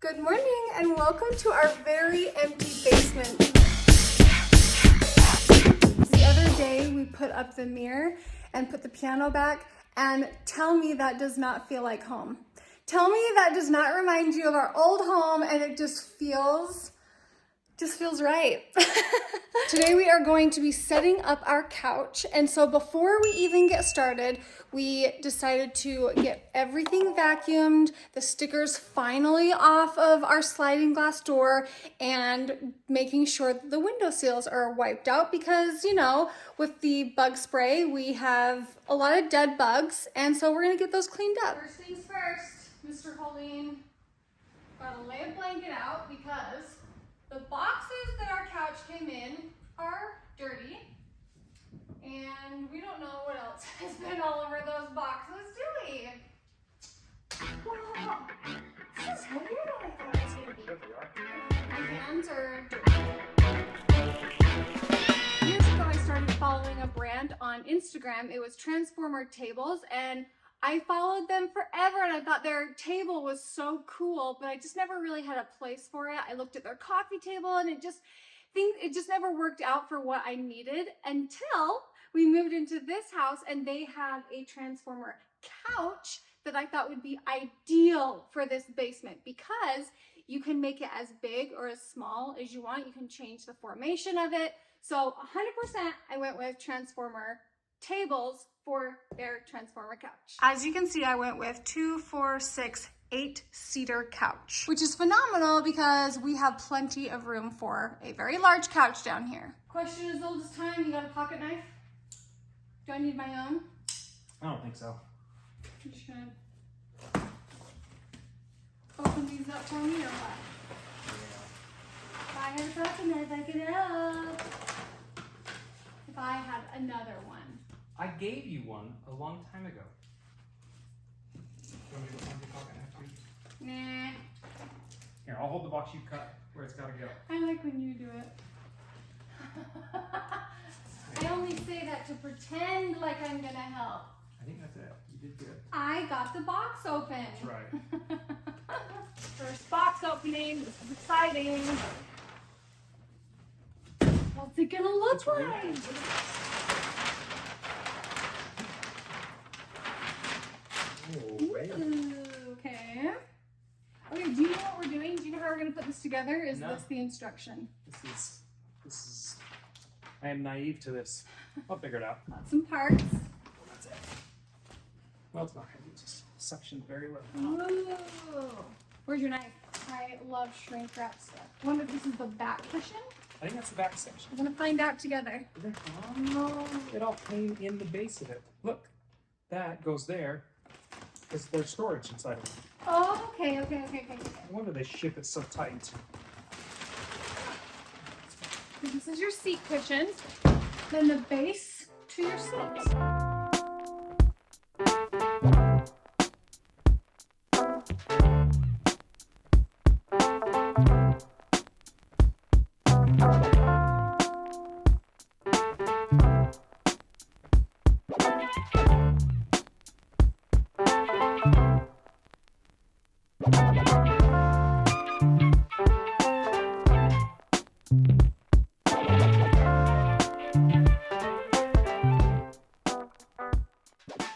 Good morning and welcome to our very empty basement. The other day we put up the mirror and put the piano back, and tell me that does not feel like home. Tell me that does not remind you of our old home, and it just feels right. Today we are going to be setting up our couch, and so before we even get started, we decided to get everything vacuumed, the stickers finally off of our sliding glass door, and making sure that the window seals are wiped out because, you know, with the bug spray, we have a lot of dead bugs, and so we're gonna get those cleaned up. First things first, Mr. Hoellein, gotta lay a blanket out because the boxes that our couch came in are dirty, and we don't know what else has been all over those boxes, do we? Wow, this is heavier than I thought it was going to be. My hands are dirty. Years ago, I started following a brand on Instagram. It was Transformer Tables, and I followed them forever, and I thought their table was so cool, but I just never really had a place for it. I looked at their coffee table, and it just never worked out for what I needed until we moved into this house, and they have a Transformer couch that I thought would be ideal for this basement because you can make it as big or as small as you want. You can change the formation of it. So 100% I went with Transformer Tables for their Transformer couch. As you can see, I went with 2, 4, 6, 8-seater couch, which is phenomenal because we have plenty of room for a very large couch down here. Question as old as time, you got a pocket knife? Do I need my own? I don't think so. You should. Open these up for me or what? If I had a pocket knife, I could help. If I had another one. I gave you one a long time ago. You want me to find your pocket knife, too? Nah. Here, I'll hold the box you cut where it's gotta go. I like when you do it. I only say that to pretend like I'm gonna help. I think that's it. You did good. I got the box open. That's right. First box opening. This is exciting. What's it gonna look like? Really Ooh, okay. Okay, do you know what we're doing? Do you know how we're gonna put this together? Is this the instruction? This is, I am naive to this. I'll figure it out. Got some parts. That's it. Well, it's not heavy, it's just suctioned very well. Ooh. Where's your knife? I love shrink wrap stuff. I wonder if this is the back cushion? I think that's the back section. We're gonna find out together. Oh, it all came in the base of it. Look, that goes there. Because there's storage inside of it. Oh, okay. No wonder they ship it so tight. This is your seat cushion, then the base to your seat.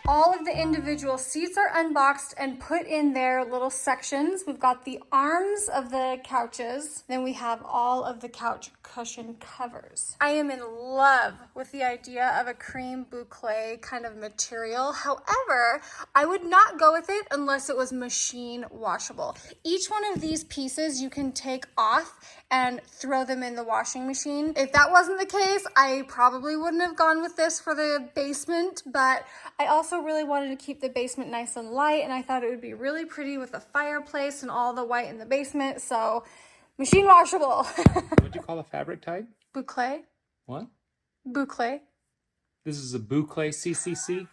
All of the individual seats are unboxed and put in their little sections. We've got the arms of the couches, then we have all of the couch cushion covers. I am in love with the idea of a cream boucle kind of material. However, I would not go with it unless it was machine washable. Each one of these pieces you can take off and throw them in the washing machine. If that wasn't the case, I probably wouldn't have gone with this for the basement, but I also really wanted to keep the basement nice and light, and I thought it would be really pretty with the fireplace and all the white in the basement, so machine washable. What'd you call the fabric type? Boucle. What? Boucle. This is a boucle CCC?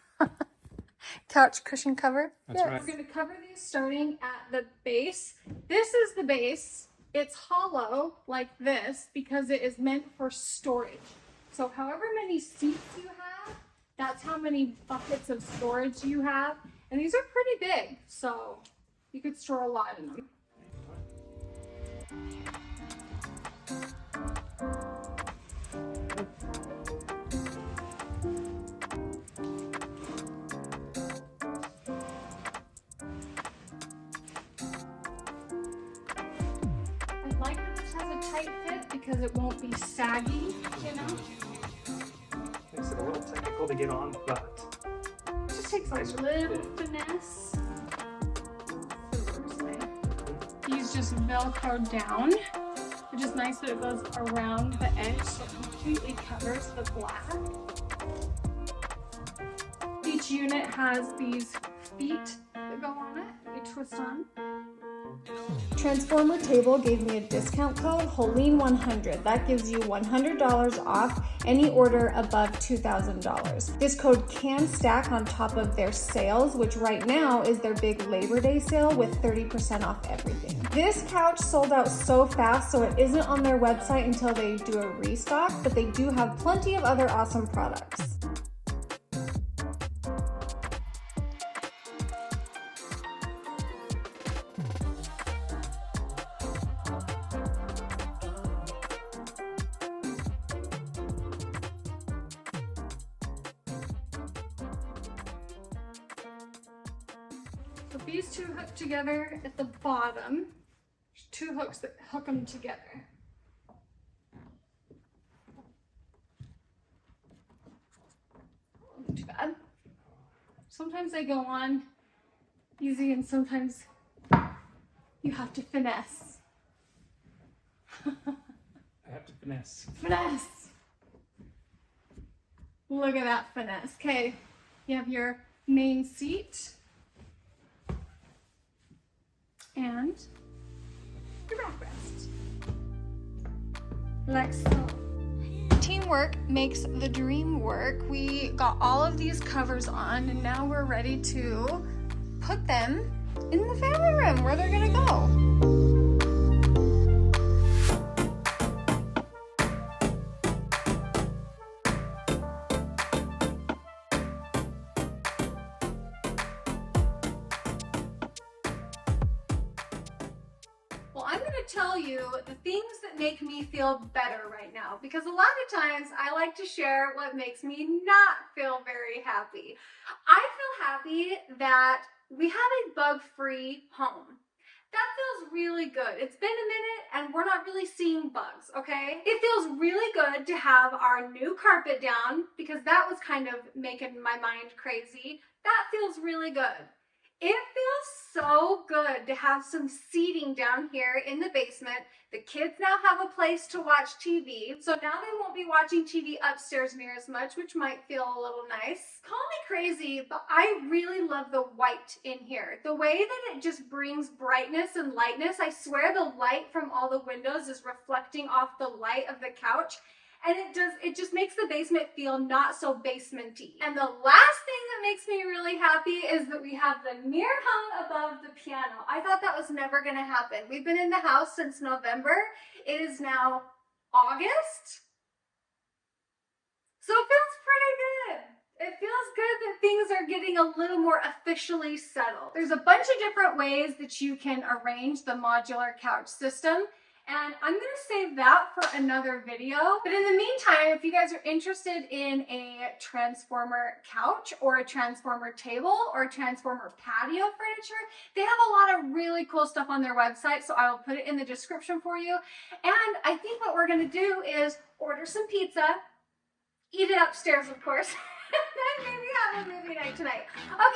Couch cushion cover. That's right. We're going to cover these starting at the base. This is the base. It's hollow like this because it is meant for storage. So however many seats you have, that's how many buckets of storage you have. And these are pretty big, so you could store a lot in them. tight fit because it won't be saggy, you know? Makes it a little technical to get on, but It just takes a little finesse. These just Velcro down, which is nice that it goes around the edge so it completely covers the black. Each unit has these feet that go on it, you twist on. Transformer Table gave me a discount code, Hoellein 100. That gives you $100 off any order above $2,000. This code can stack on top of their sales, which right now is their big Labor Day sale with 30% off everything. This couch sold out so fast, so it isn't on their website until they do a restock, but they do have plenty of other awesome products. So these two hook together at the bottom. There's two hooks that hook them together. Not too bad. Sometimes they go on easy and sometimes you have to finesse. I have to finesse. Finesse! Look at that finesse. Okay, you have your main seat. And your backrest. Like so. Teamwork makes the dream work. We got all of these covers on and now we're ready to put them in the family room where they're gonna go. Well, I'm going to tell you the things that make me feel better right now, because a lot of times I like to share what makes me not feel very happy. I feel happy that we have a bug-free home. That feels really good. It's been a minute and we're not really seeing bugs, okay? It feels really good to have our new carpet down because that was kind of making my mind crazy. That feels really good. It feels so good to have some seating down here in the basement. The kids now have a place to watch TV, so now they won't be watching TV upstairs near as much, which might feel a little nice. Call me crazy, but I really love the white in here. The way that it just brings brightness and lightness. I swear the light from all the windows is reflecting off the light of the couch. And it just makes the basement feel not so basementy. And the last thing that makes me really happy is that we have the mirror hung above the piano. I thought that was never gonna happen. We've been in the house since November. It is now August. So it feels pretty good. It feels good that things are getting a little more officially settled. There's a bunch of different ways that you can arrange the modular couch system. And I'm going to save that for another video. But in the meantime, if you guys are interested in a transformer couch or a transformer table or a transformer patio furniture, they have a lot of really cool stuff on their website. So I will put it in the description for you. And I think what we're going to do is order some pizza, eat it upstairs, of course, and then maybe have a movie night tonight.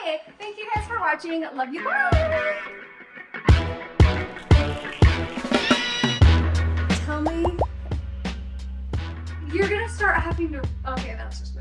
Okay, thank you guys for watching. Love you. Bye. Tell me, you're gonna start having to, okay, that's just